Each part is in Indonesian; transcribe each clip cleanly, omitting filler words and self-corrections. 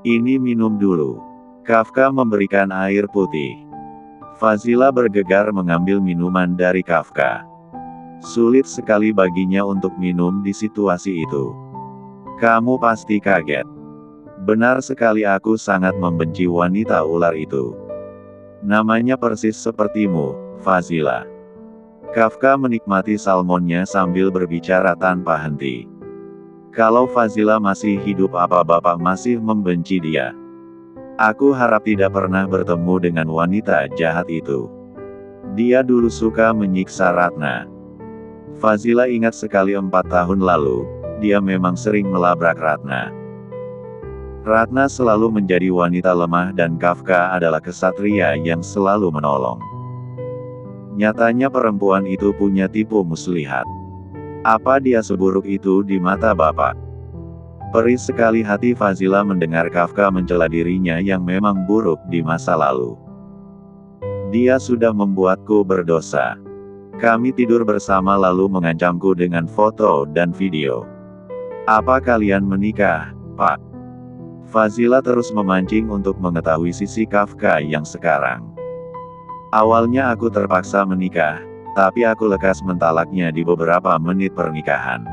Ini minum dulu. Kafka memberikan air putih. Fazila bergegar mengambil minuman dari Kafka. Sulit sekali baginya untuk minum di situasi itu. Kamu pasti kaget. Benar sekali, aku sangat membenci wanita ular itu. Namanya persis sepertimu, Fazila. Kafka menikmati salmonnya sambil berbicara tanpa henti. Kalau Fazila masih hidup, apa Bapak masih membenci dia? Aku harap tidak pernah bertemu dengan wanita jahat itu. Dia dulu suka menyiksa Ratna. Fazila ingat sekali 4 tahun lalu, dia memang sering melabrak Ratna. Ratna selalu menjadi wanita lemah dan Kafka adalah kesatria yang selalu menolong. Nyatanya perempuan itu punya tipu muslihat. Apa dia seburuk itu di mata Bapak? Perih sekali hati Fazila mendengar Kafka mencela dirinya yang memang buruk di masa lalu. Dia sudah membuatku berdosa. Kami tidur bersama lalu mengancamku dengan foto dan video. Apa kalian menikah, Pak? Fazila terus memancing untuk mengetahui sisi Kafka yang sekarang. Awalnya aku terpaksa menikah, tapi aku lekas mentalaknya di beberapa menit pernikahan.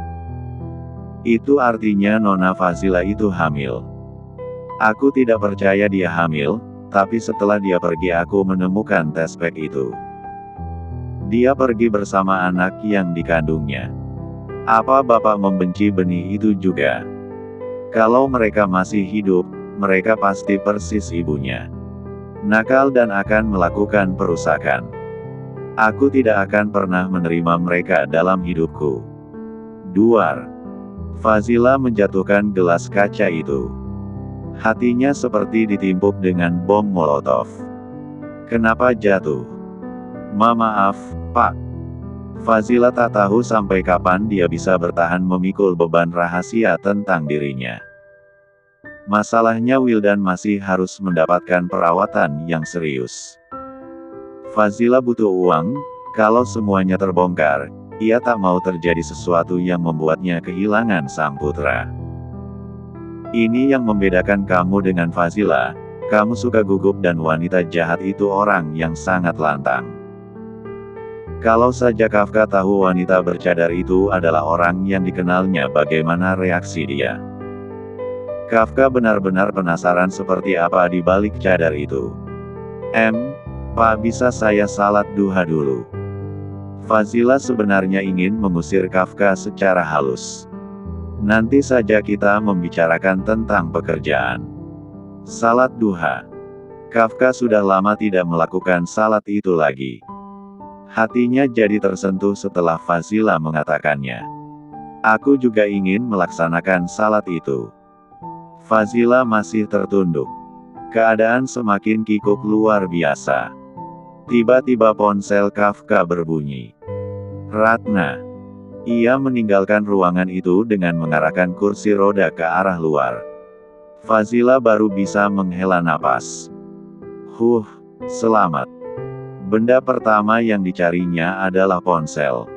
Itu artinya Nona Fazila itu hamil. Aku tidak percaya dia hamil, tapi setelah dia pergi aku menemukan tes pack itu. Dia pergi bersama anak yang dikandungnya. Apa Bapak membenci benih itu juga? Kalau mereka masih hidup, mereka pasti persis ibunya. Nakal dan akan melakukan perusakan. Aku tidak akan pernah menerima mereka dalam hidupku. Duar. Fazila menjatuhkan gelas kaca itu. Hatinya seperti ditimpuk dengan bom molotov. Kenapa jatuh? Maaf, Pak. Fazila tak tahu sampai kapan dia bisa bertahan memikul beban rahasia tentang dirinya. Masalahnya Wildan masih harus mendapatkan perawatan yang serius. Fazila butuh uang, kalau semuanya terbongkar, ia tak mau terjadi sesuatu yang membuatnya kehilangan sang putra. Ini yang membedakan kamu dengan Fazila, kamu suka gugup dan wanita jahat itu orang yang sangat lantang. Kalau saja Kafka tahu wanita bercadar itu adalah orang yang dikenalnya, bagaimana reaksi dia? Kafka benar-benar penasaran seperti apa di balik cadar itu. Pak, bisa saya salat duha dulu? Fazila sebenarnya ingin mengusir Kafka secara halus. Nanti saja kita membicarakan tentang pekerjaan. Salat duha. Kafka sudah lama tidak melakukan salat itu lagi. Hatinya jadi tersentuh setelah Fazila mengatakannya. Aku juga ingin melaksanakan salat itu. Fazila masih tertunduk. Keadaan semakin kikuk luar biasa. Tiba-tiba ponsel Kafka berbunyi. Ratna. Ia meninggalkan ruangan itu dengan mengarahkan kursi roda ke arah luar. Fazila baru bisa menghela napas. Selamat. Benda pertama yang dicarinya adalah ponsel.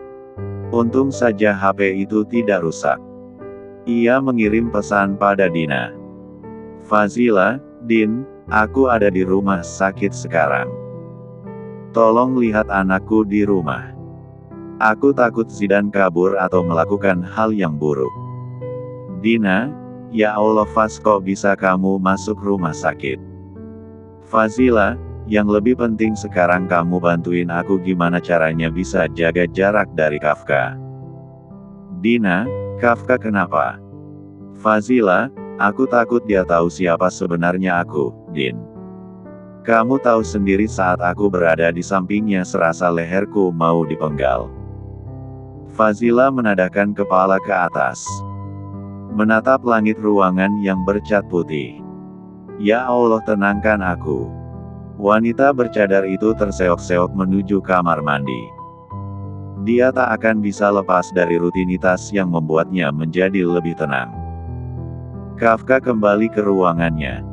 Untung saja HP itu tidak rusak. Ia mengirim pesan pada Dina. Fazila, Din, aku ada di rumah sakit sekarang. Tolong lihat anakku di rumah. Aku takut Zidan kabur atau melakukan hal yang buruk. Dina, ya Allah Faz, kok bisa kamu masuk rumah sakit? Fazila, yang lebih penting sekarang kamu bantuin aku gimana caranya bisa jaga jarak dari Kafka. Dina, Kafka kenapa? Fazila, aku takut dia tahu siapa sebenarnya aku, Din. Kamu tahu sendiri saat aku berada di sampingnya serasa leherku mau dipenggal. Fazila menadahkan kepala ke atas. Menatap langit ruangan yang bercat putih. Ya Allah, tenangkan aku. Wanita bercadar itu terseok-seok menuju kamar mandi. Dia tak akan bisa lepas dari rutinitas yang membuatnya menjadi lebih tenang. Kafka kembali ke ruangannya.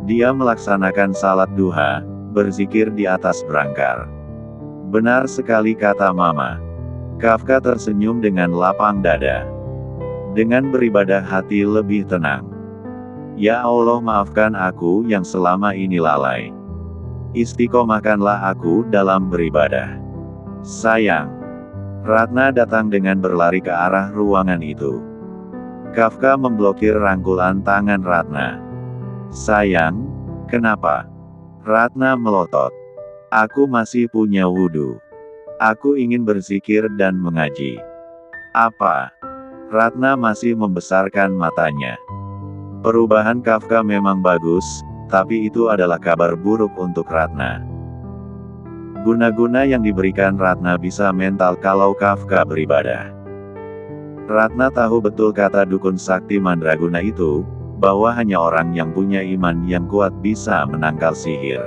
Dia melaksanakan salat duha, berzikir di atas berangkar. Benar sekali kata Mama. Kafka tersenyum dengan lapang dada. Dengan beribadah hati lebih tenang. Ya Allah, maafkan aku yang selama ini lalai. Istiqomahkanlah aku dalam beribadah. Sayang. Ratna datang dengan berlari ke arah ruangan itu. Kafka memblokir rangkulan tangan Ratna. Sayang, kenapa? Ratna melotot. Aku masih punya wudhu. Aku ingin berzikir dan mengaji. Apa? Ratna masih membesarkan matanya. Perubahan Kafka memang bagus, tapi itu adalah kabar buruk untuk Ratna. Guna-guna yang diberikan Ratna bisa mental kalau Kafka beribadah. Ratna tahu betul kata dukun sakti mandraguna itu, bahwa hanya orang yang punya iman yang kuat bisa menangkal sihir.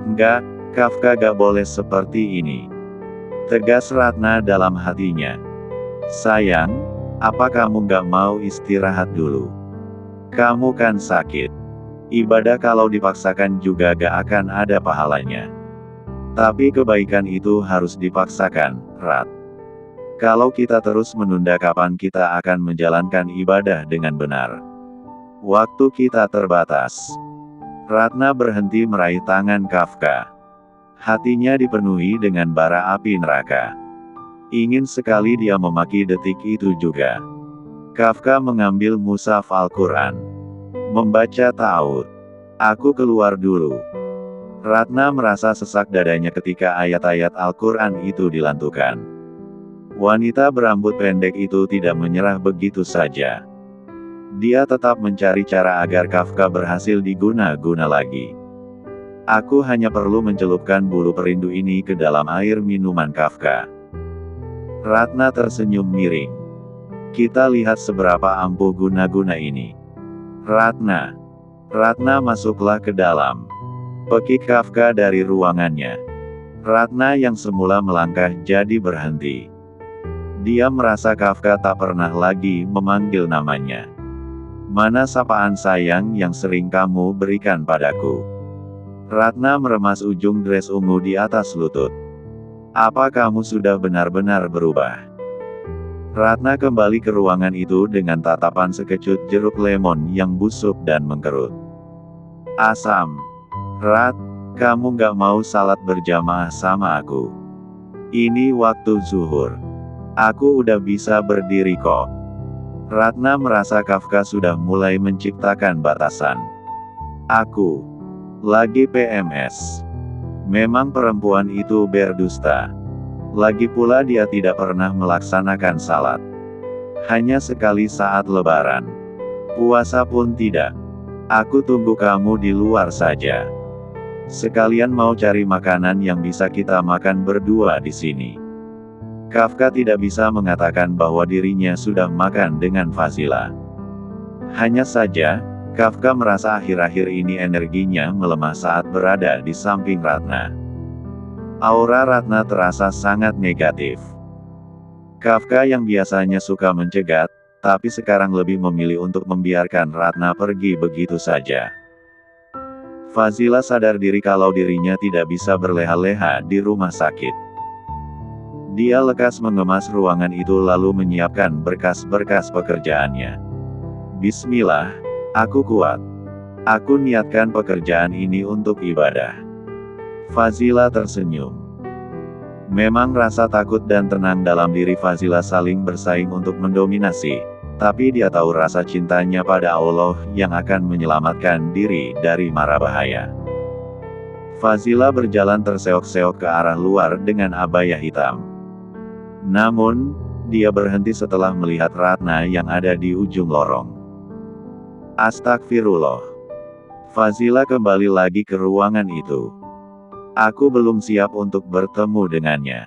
Enggak, Kafka gak boleh seperti ini. Tegas Ratna dalam hatinya. Sayang, apa kamu gak mau istirahat dulu? Kamu kan sakit. Ibadah kalau dipaksakan juga gak akan ada pahalanya. Tapi kebaikan itu harus dipaksakan, Rat. Kalau kita terus menunda, kapan kita akan menjalankan ibadah dengan benar? Waktu kita terbatas. Ratna berhenti meraih tangan Kafka. Hatinya dipenuhi dengan bara api neraka. Ingin sekali dia memaki detik itu juga. Kafka mengambil mushaf Al-Quran. Membaca ta'awudz. Aku keluar dulu. Ratna merasa sesak dadanya ketika ayat-ayat Al-Quran itu dilantukan. Wanita berambut pendek itu tidak menyerah begitu saja. Dia tetap mencari cara agar Kafka berhasil diguna-guna lagi. Aku hanya perlu mencelupkan bulu perindu ini ke dalam air minuman Kafka. Ratna tersenyum miring. Kita lihat seberapa ampuh guna-guna ini. Ratna. Ratna masuklah ke dalam. Pekik Kafka dari ruangannya. Ratna yang semula melangkah jadi berhenti. Dia merasa Kafka tak pernah lagi memanggil namanya. Mana sapaan sayang yang sering kamu berikan padaku? Ratna meremas ujung dres ungu di atas lutut. Apa kamu sudah benar-benar berubah? Ratna kembali ke ruangan itu dengan tatapan sekecut jeruk lemon yang busuk dan mengkerut. Asam. Rat, kamu gak mau salat berjamaah sama aku? Ini waktu zuhur. Aku udah bisa berdiri kok. Ratna merasa Kafka sudah mulai menciptakan batasan. Aku lagi PMS. Memang perempuan itu berdusta. Lagi pula dia tidak pernah melaksanakan salat. Hanya sekali saat lebaran. Puasa pun tidak. Aku tunggu kamu di luar saja. Sekalian mau cari makanan yang bisa kita makan berdua di sini. Kafka tidak bisa mengatakan bahwa dirinya sudah makan dengan Fazila. Hanya saja, Kafka merasa akhir-akhir ini energinya melemah saat berada di samping Ratna. Aura Ratna terasa sangat negatif. Kafka yang biasanya suka mencegat, tapi sekarang lebih memilih untuk membiarkan Ratna pergi begitu saja. Fazila sadar diri kalau dirinya tidak bisa berleha-leha di rumah sakit. Dia lekas mengemas ruangan itu lalu menyiapkan berkas-berkas pekerjaannya. Bismillah, aku kuat. Aku niatkan pekerjaan ini untuk ibadah. Fazila tersenyum. Memang rasa takut dan tenang dalam diri Fazila saling bersaing untuk mendominasi, tapi dia tahu rasa cintanya pada Allah yang akan menyelamatkan diri dari mara bahaya. Fazila berjalan terseok-seok ke arah luar dengan abaya hitam. Namun, dia berhenti setelah melihat Ratna yang ada di ujung lorong. Astagfirullah. Fazila kembali lagi ke ruangan itu. Aku belum siap untuk bertemu dengannya.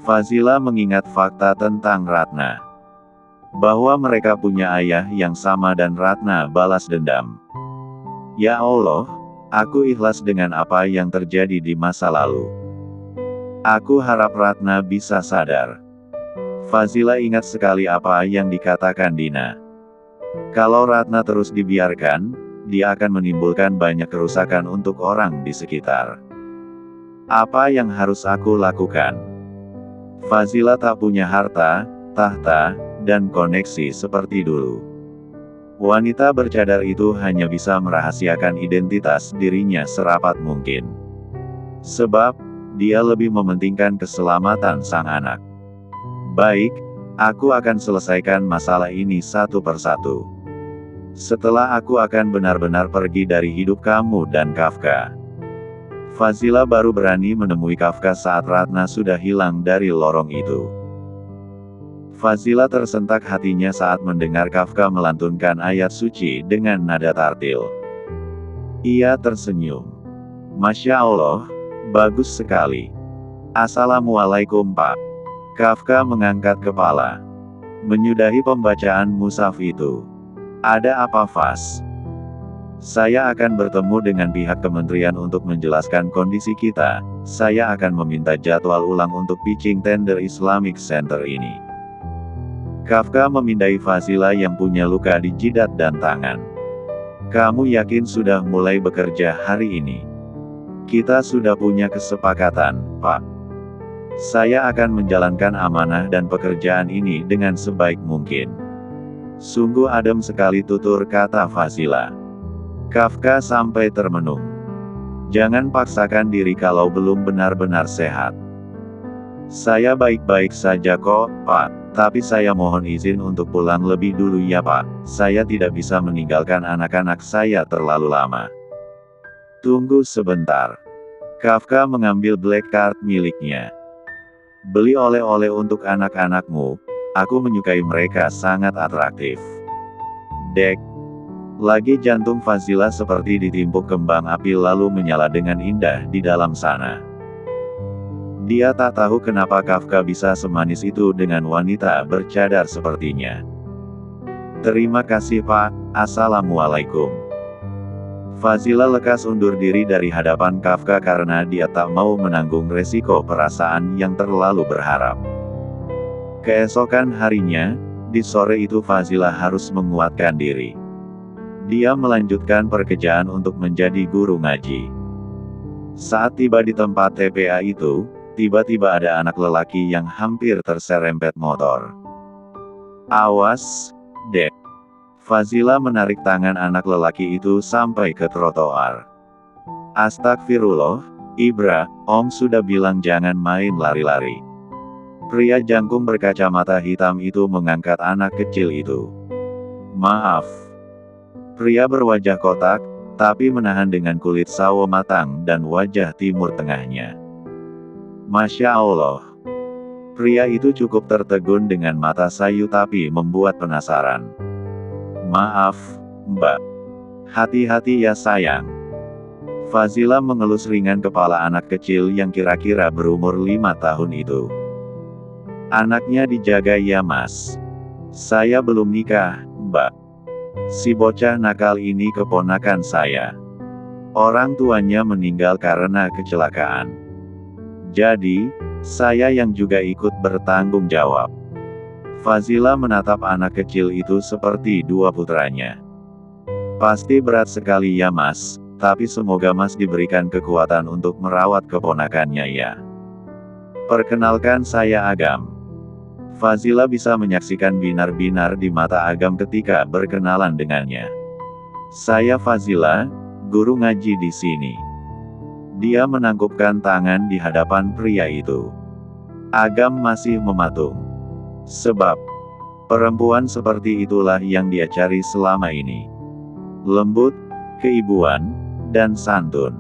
Fazila mengingat fakta tentang Ratna. Bahwa mereka punya ayah yang sama dan Ratna balas dendam. Ya Allah, aku ikhlas dengan apa yang terjadi di masa lalu. Aku harap Ratna bisa sadar. Fazila ingat sekali apa yang dikatakan Dina. Kalau Ratna terus dibiarkan, dia akan menimbulkan banyak kerusakan untuk orang di sekitar. Apa yang harus aku lakukan? Fazila tak punya harta, tahta, dan koneksi seperti dulu. Wanita bercadar itu hanya bisa merahasiakan identitas dirinya serapat mungkin. Sebab, dia lebih mementingkan keselamatan sang anak. Baik, aku akan selesaikan masalah ini satu persatu. Setelah aku akan benar-benar pergi dari hidup kamu dan Kafka. Fazila baru berani menemui Kafka saat Ratna sudah hilang dari lorong itu. Fazila tersentak hatinya saat mendengar Kafka melantunkan ayat suci dengan nada tartil. Ia tersenyum. Masya Allah, bagus sekali. Assalamualaikum Pak. Kafka mengangkat kepala. Menyudahi pembacaan mushaf itu. Ada apa Faz? Saya akan bertemu dengan pihak kementerian untuk menjelaskan kondisi kita. Saya akan meminta jadwal ulang untuk pitching tender Islamic Center ini. Kafka memindai Fazila yang punya luka di jidat dan tangan. Kamu yakin sudah mulai bekerja hari ini? Kita sudah punya kesepakatan, Pak. Saya akan menjalankan amanah dan pekerjaan ini dengan sebaik mungkin. Sungguh adem sekali tutur kata Fazila. Kafka sampai termenung. Jangan paksakan diri kalau belum benar-benar sehat. Saya baik-baik saja kok, Pak. Tapi saya mohon izin untuk pulang lebih dulu ya Pak. Saya tidak bisa meninggalkan anak-anak saya terlalu lama. Tunggu sebentar. Kafka mengambil black card miliknya. Beli oleh-oleh untuk anak-anakmu. Aku menyukai mereka sangat atraktif. Dek. Lagi jantung Fazila seperti ditimpuk kembang api lalu menyala dengan indah di dalam sana. Dia tak tahu kenapa Kafka bisa semanis itu dengan wanita bercadar sepertinya. Terima kasih Pak, Assalamualaikum. Fazila lekas undur diri dari hadapan Kafka karena dia tak mau menanggung resiko perasaan yang terlalu berharap. Keesokan harinya, di sore itu Fazila harus menguatkan diri. Dia melanjutkan pekerjaan untuk menjadi guru ngaji. Saat tiba di tempat TPA itu, tiba-tiba ada anak lelaki yang hampir terserempet motor. Awas, Dek. Fazila menarik tangan anak lelaki itu sampai ke trotoar. Astagfirullah, Ibra, Om sudah bilang jangan main lari-lari. Pria jangkung berkacamata hitam itu mengangkat anak kecil itu. Maaf. Pria berwajah kotak, tapi menahan dengan kulit sawo matang dan wajah timur tengahnya. Masya Allah. Pria itu cukup tertegun dengan mata sayu tapi membuat penasaran. Maaf, Mbak. Hati-hati ya sayang. Fazila mengelus ringan kepala anak kecil yang kira-kira berumur 5 tahun itu. Anaknya dijaga ya Mas. Saya belum nikah, Mbak. Si bocah nakal ini keponakan saya. Orang tuanya meninggal karena kecelakaan. Jadi, saya yang juga ikut bertanggung jawab. Fazila menatap anak kecil itu seperti dua putranya. Pasti berat sekali ya Mas, tapi semoga Mas diberikan kekuatan untuk merawat keponakannya ya. Perkenalkan saya Agam. Fazila bisa menyaksikan binar-binar di mata Agam ketika berkenalan dengannya. Saya Fazila, guru ngaji di sini. Dia menangkupkan tangan di hadapan pria itu. Agam masih mematung. Sebab, perempuan seperti itulah yang dia cari selama ini. Lembut, keibuan, dan santun.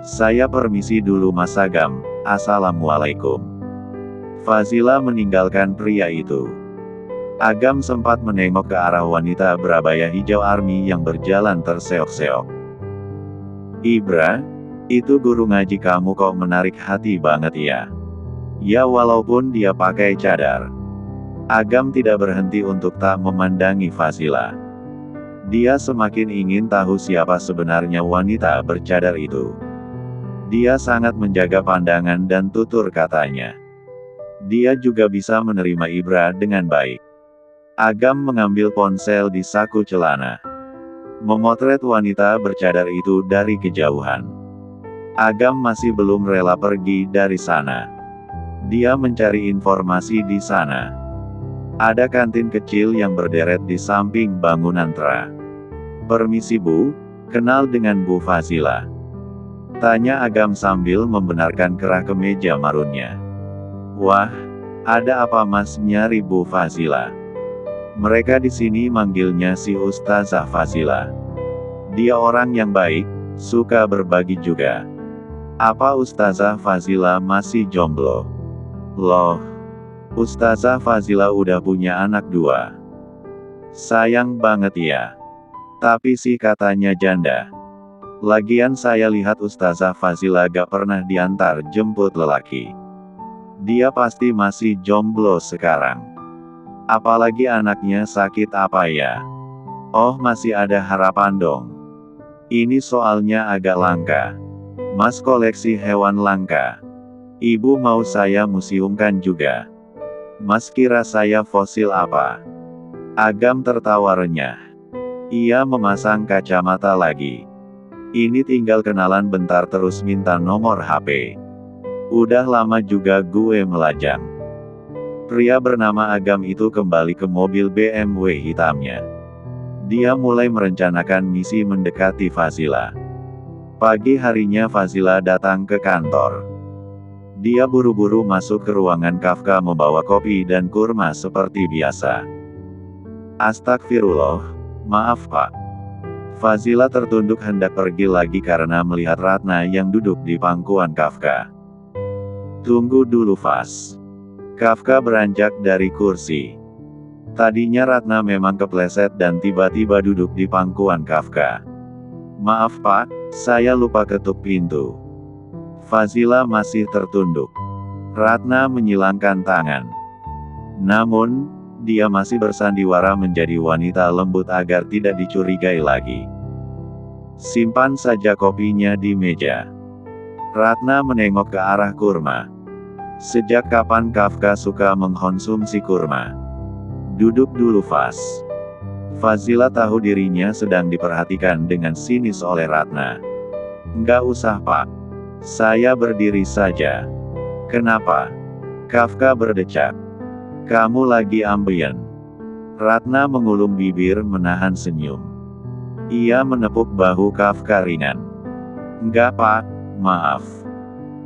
Saya permisi dulu Mas Agam, Assalamualaikum. Fazila meninggalkan pria itu. Agam sempat menengok ke arah wanita berabaya hijau army yang berjalan terseok-seok. Ibra, itu guru ngaji kamu kok menarik hati banget ya. Ya walaupun dia pakai cadar. Agam tidak berhenti untuk tak memandangi Fazila. Dia semakin ingin tahu siapa sebenarnya wanita bercadar itu. Dia sangat menjaga pandangan dan tutur katanya. Dia juga bisa menerima Ibra dengan baik. Agam mengambil ponsel di saku celana. Memotret wanita bercadar itu dari kejauhan. Agam masih belum rela pergi dari sana. Dia mencari informasi di sana. Ada kantin kecil yang berderet di samping bangunan Tra. "Permisi Bu, kenal dengan Bu Fazila?" tanya Agam sambil membenarkan kerah kemeja marunnya. "Wah, ada apa Mas nyari Bu Fazila?" "Mereka di sini manggilnya si Ustazah Fazila. Dia orang yang baik, suka berbagi juga." "Apa Ustazah Fazila masih jomblo?" "Loh, Ustazah Fazila udah punya anak 2. Sayang banget ya. Tapi sih katanya janda. Lagian saya lihat Ustazah Fazila gak pernah diantar jemput lelaki. Dia pasti masih jomblo sekarang. Apalagi anaknya sakit apa ya? Oh masih ada harapan dong. Ini soalnya agak langka. Mas koleksi hewan langka. Ibu mau saya museumkan juga. Mas kira saya fosil apa?" Agam tertawa renyah. Ia memasang kacamata lagi. "Ini tinggal kenalan bentar terus minta nomor HP. Udah lama juga gue melajang." Pria bernama Agam itu kembali ke mobil BMW hitamnya. Dia mulai merencanakan misi mendekati Fazila. Pagi harinya Fazila datang ke kantor. Dia buru-buru masuk ke ruangan Kafka membawa kopi dan kurma seperti biasa. "Astagfirullah, maaf Pak." Fazila tertunduk hendak pergi lagi karena melihat Ratna yang duduk di pangkuan Kafka. "Tunggu dulu Faz." Kafka beranjak dari kursi. Tadinya Ratna memang kepleset dan tiba-tiba duduk di pangkuan Kafka. "Maaf Pak, saya lupa ketuk pintu." Fazila masih tertunduk. Ratna menyilangkan tangan. Namun, dia masih bersandiwara menjadi wanita lembut agar tidak dicurigai lagi. "Simpan saja kopinya di meja." Ratna menengok ke arah kurma. "Sejak kapan Kafka suka mengkonsumsi kurma?" "Duduk dulu Faz." Fazila tahu dirinya sedang diperhatikan dengan sinis oleh Ratna. "Nggak usah Pak. Saya berdiri saja." "Kenapa?" Kafka berdecak. "Kamu lagi ambeien." Ratna mengulum bibir menahan senyum. Ia menepuk bahu Kafka ringan. "Enggak Pak, maaf.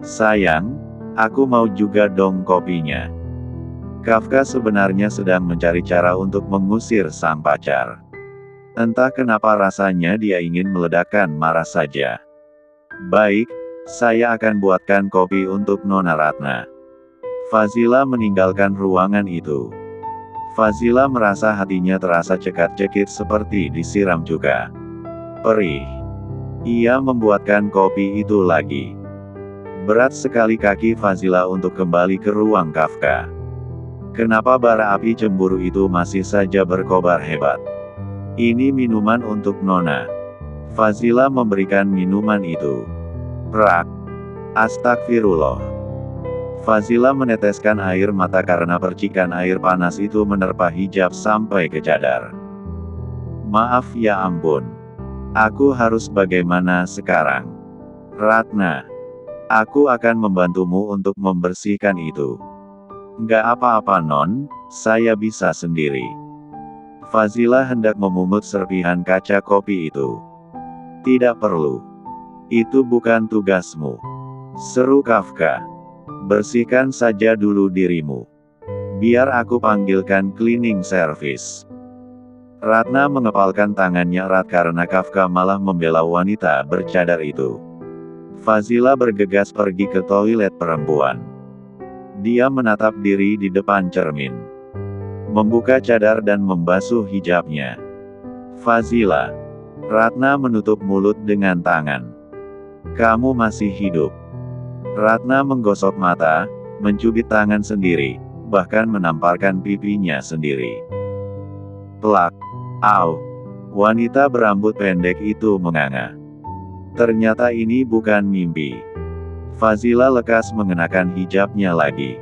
Sayang, aku mau juga dong kopinya." Kafka sebenarnya sedang mencari cara untuk mengusir sang pacar. Entah kenapa rasanya dia ingin meledakkan marah saja. "Baik, saya akan buatkan kopi untuk Nona Ratna." Fazila meninggalkan ruangan itu. Fazila merasa hatinya terasa cekat-cekit seperti disiram cuka. Perih. Ia membuatkan kopi itu lagi. Berat sekali kaki Fazila untuk kembali ke ruang Kafka. Kenapa bara api cemburu itu masih saja berkobar hebat? "Ini minuman untuk Nona." Fazila memberikan minuman itu. Prak. Astagfirullah. Fazila meneteskan air mata karena percikan air panas itu menerpa hijab sampai ke cadar. "Maaf ya ampun. Aku harus bagaimana sekarang?" "Ratna. Aku akan membantumu untuk membersihkan itu." "Nggak apa-apa Non, saya bisa sendiri." Fazila hendak memungut serpihan kaca kopi itu. "Tidak perlu. Itu bukan tugasmu," seru Kafka. "Bersihkan saja dulu dirimu. Biar aku panggilkan cleaning service." Ratna mengepalkan tangannya erat karena Kafka malah membela wanita bercadar itu. Fazila bergegas pergi ke toilet perempuan. Dia menatap diri di depan cermin. Membuka cadar dan membasuh hijabnya. "Fazila." Ratna menutup mulut dengan tangan. "Kamu masih hidup." Ratna menggosok mata, mencubit tangan sendiri, bahkan menamparkan pipinya sendiri. Plak. Au. Wanita berambut pendek itu menganga. Ternyata ini bukan mimpi. Fazila lekas mengenakan hijabnya lagi.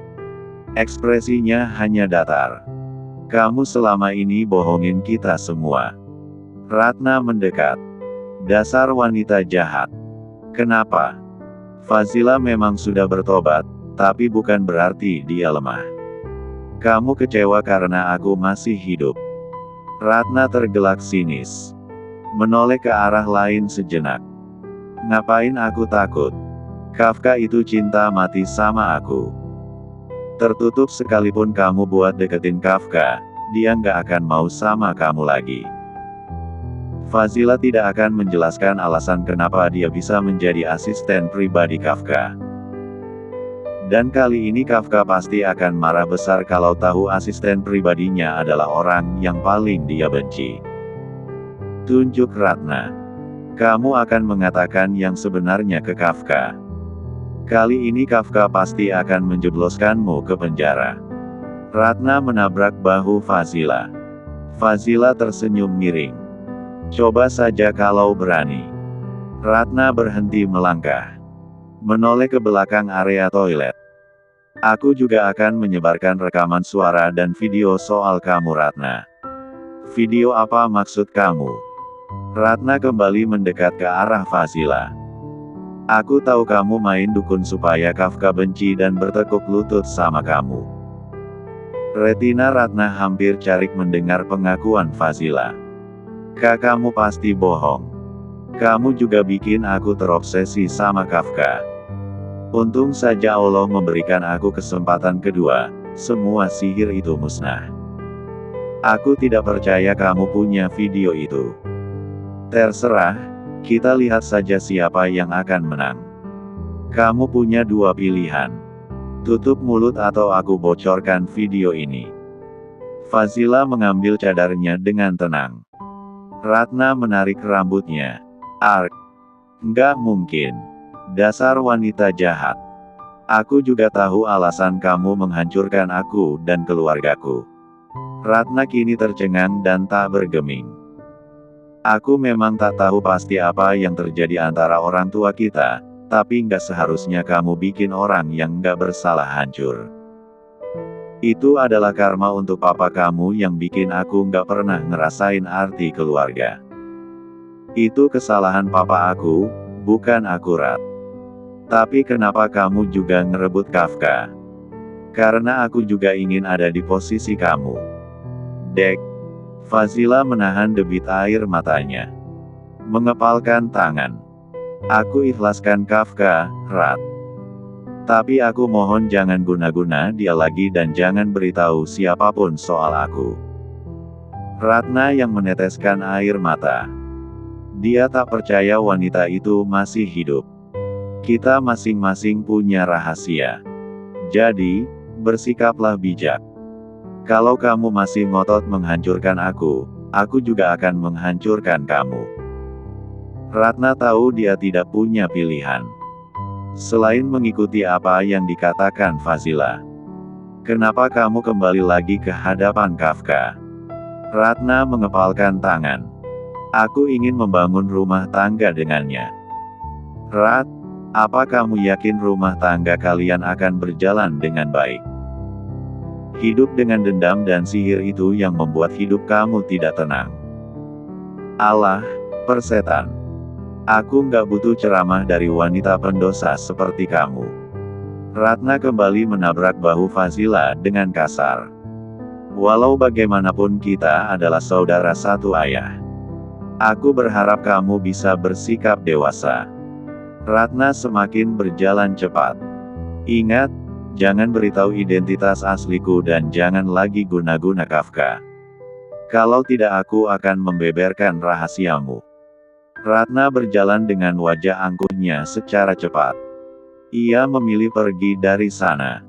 Ekspresinya hanya datar. "Kamu selama ini bohongin kita semua." Ratna mendekat. "Dasar wanita jahat. Kenapa?" Fazila memang sudah bertobat, tapi bukan berarti dia lemah. Kamu kecewa karena aku masih hidup. Ratna tergelak sinis. Menoleh ke arah lain sejenak. Ngapain aku takut? Kafka itu cinta mati sama aku. Tertutup sekalipun kamu buat deketin Kafka, dia nggak akan mau sama kamu lagi. Fazila tidak akan menjelaskan alasan kenapa dia bisa menjadi asisten pribadi Kafka. Dan kali ini Kafka pasti akan marah besar kalau tahu asisten pribadinya adalah orang yang paling dia benci. Tunjuk Ratna. Kamu akan mengatakan yang sebenarnya ke Kafka. Kali ini Kafka pasti akan menjebloskanmu ke penjara. Ratna menabrak bahu Fazila. Fazila tersenyum miring. Coba saja kalau berani. Ratna berhenti melangkah. Menoleh ke belakang area toilet. Aku juga akan menyebarkan rekaman suara dan video soal kamu Ratna. Video apa maksud kamu? Ratna kembali mendekat ke arah Fazila. Aku tahu kamu main dukun supaya Kafka benci dan bertekuk lutut sama kamu. Retina Ratna hampir carik mendengar pengakuan Fazila. Kamu pasti bohong. Kamu juga bikin aku terobsesi sama Kafka. Untung saja Allah memberikan aku kesempatan kedua, semua sihir itu musnah. Aku tidak percaya kamu punya video itu. Terserah, kita lihat saja siapa yang akan menang. Kamu punya dua pilihan. Tutup mulut atau aku bocorkan video ini. Fazila mengambil cadarnya dengan tenang. Ratna menarik rambutnya. Ark. Nggak mungkin. Dasar wanita jahat. Aku juga tahu alasan kamu menghancurkan aku dan keluargaku. Ratna kini tercengang dan tak bergeming. Aku memang tak tahu pasti apa yang terjadi antara orang tua kita, tapi nggak seharusnya kamu bikin orang yang nggak bersalah hancur. Itu adalah karma untuk papa kamu yang bikin aku nggak pernah ngerasain arti keluarga. Itu kesalahan papa aku, bukan akurat. Tapi kenapa kamu juga ngerebut Kafka? Karena aku juga ingin ada di posisi kamu. Dek. Fazila menahan debit air matanya. Mengepalkan tangan. Aku ikhlaskan Kafka, Rat. Tapi aku mohon jangan guna-guna dia lagi dan jangan beritahu siapapun soal aku. Ratna yang meneteskan air mata. Dia tak percaya wanita itu masih hidup. Kita masing-masing punya rahasia. Jadi, bersikaplah bijak. Kalau kamu masih ngotot menghancurkan aku juga akan menghancurkan kamu. Ratna tahu dia tidak punya pilihan selain mengikuti apa yang dikatakan Fazila. Kenapa kamu kembali lagi ke hadapan Kafka? Ratna mengepalkan tangan. Aku ingin membangun rumah tangga dengannya. Rat, apa kamu yakin rumah tangga kalian akan berjalan dengan baik? Hidup dengan dendam dan sihir itu yang membuat hidup kamu tidak tenang. Allah, persetan. Aku nggak butuh ceramah dari wanita pendosa seperti kamu. Ratna kembali menabrak bahu Fazila dengan kasar. Walau bagaimanapun kita adalah saudara satu ayah. Aku berharap kamu bisa bersikap dewasa. Ratna semakin berjalan cepat. Ingat, jangan beritahu identitas asliku dan jangan lagi guna-guna Kafka. Kalau tidak aku akan membeberkan rahasiamu. Ratna berjalan dengan wajah angkuhnya secara cepat. Ia memilih pergi dari sana.